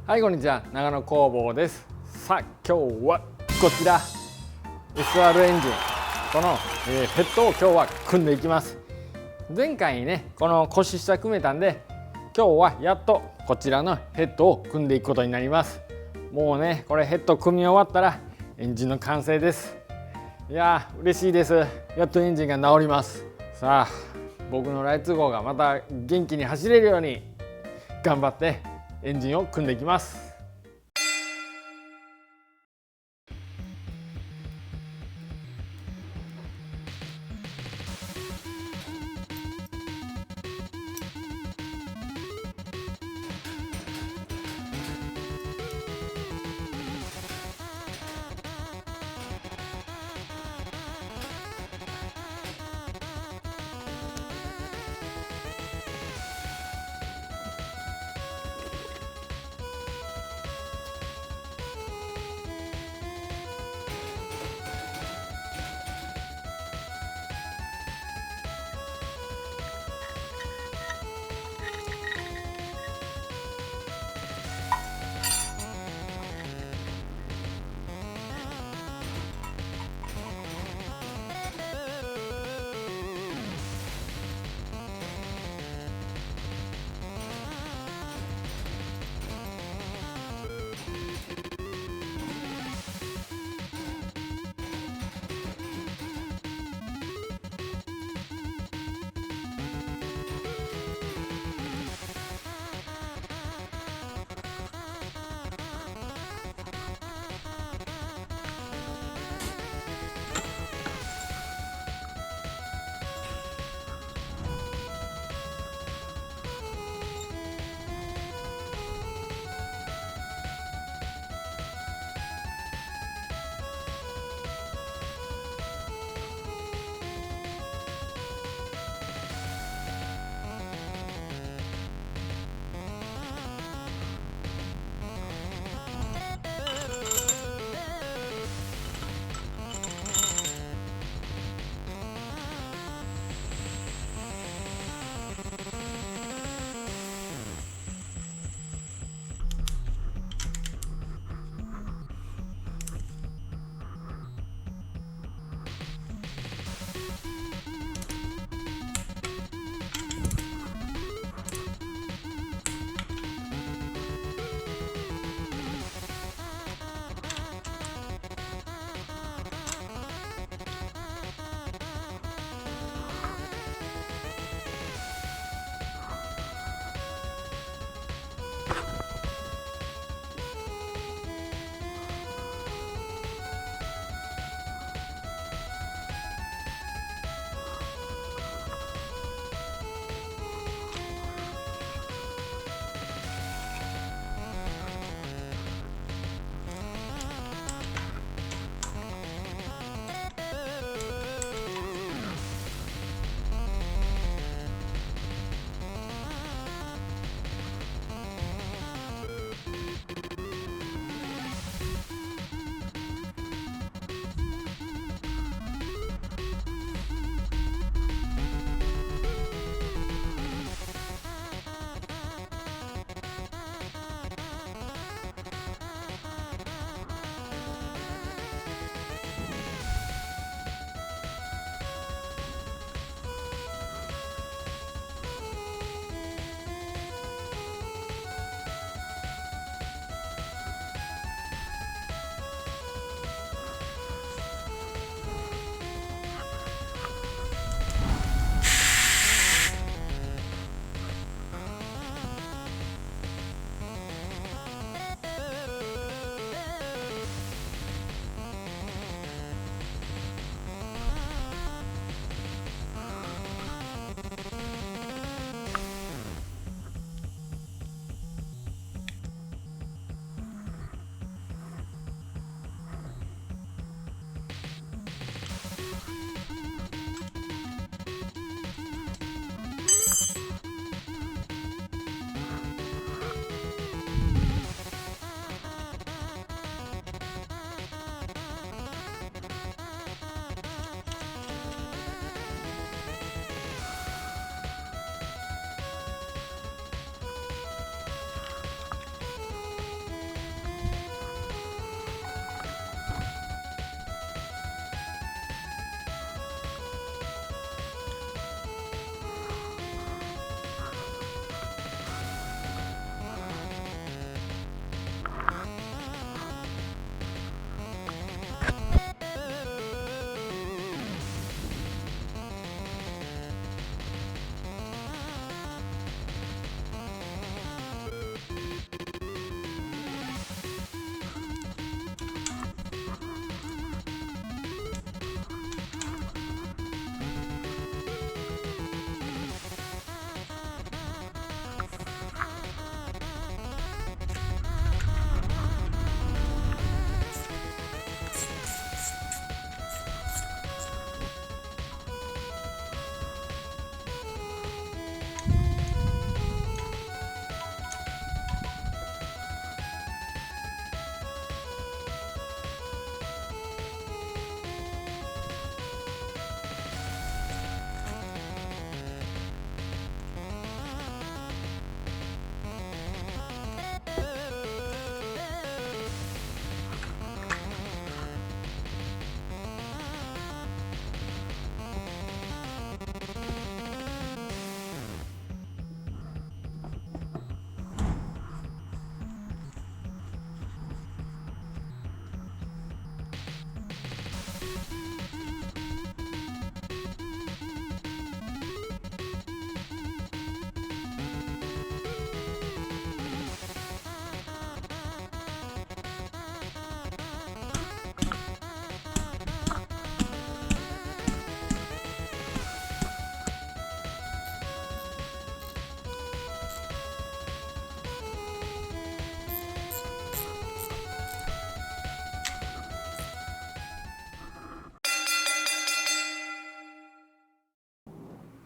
はい、こんにちは。長野工房です。さあ、今日はこちら SR エンジン、この、ヘッドを今日は組んでいきます。前回にね、この腰下組めたんで、今日はやっとこちらのヘッドを組んでいくことになります。もうね、これヘッド組み終わったらエンジンの完成です。いやー、嬉しいです。やっとエンジンが治ります。さあ、僕のライツ号がまた元気に走れるように頑張ってエンジンを組んでいきます。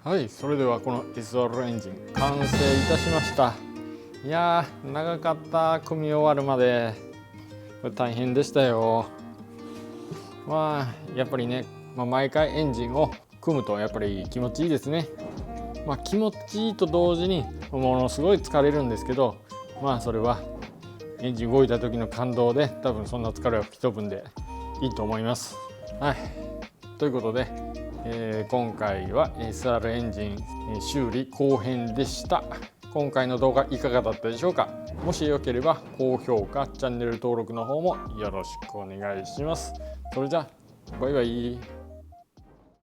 はい、それではこの SR エンジン完成いたしました。いやー、長かった、組み終わるまで。これ大変でしたよ。まあやっぱりね、毎回エンジンを組むとやっぱり気持ちいいですね。気持ちいいと同時にものすごい疲れるんですけど、それはエンジン動いた時の感動で多分そんな疲れは吹き飛ぶんでいいと思います。はい、ということで、今回は SR エンジン修理後編でした。今回の動画いかがだったでしょうか。もしよければ高評価、チャンネル登録の方もよろしくお願いします。それじゃあバイバイ。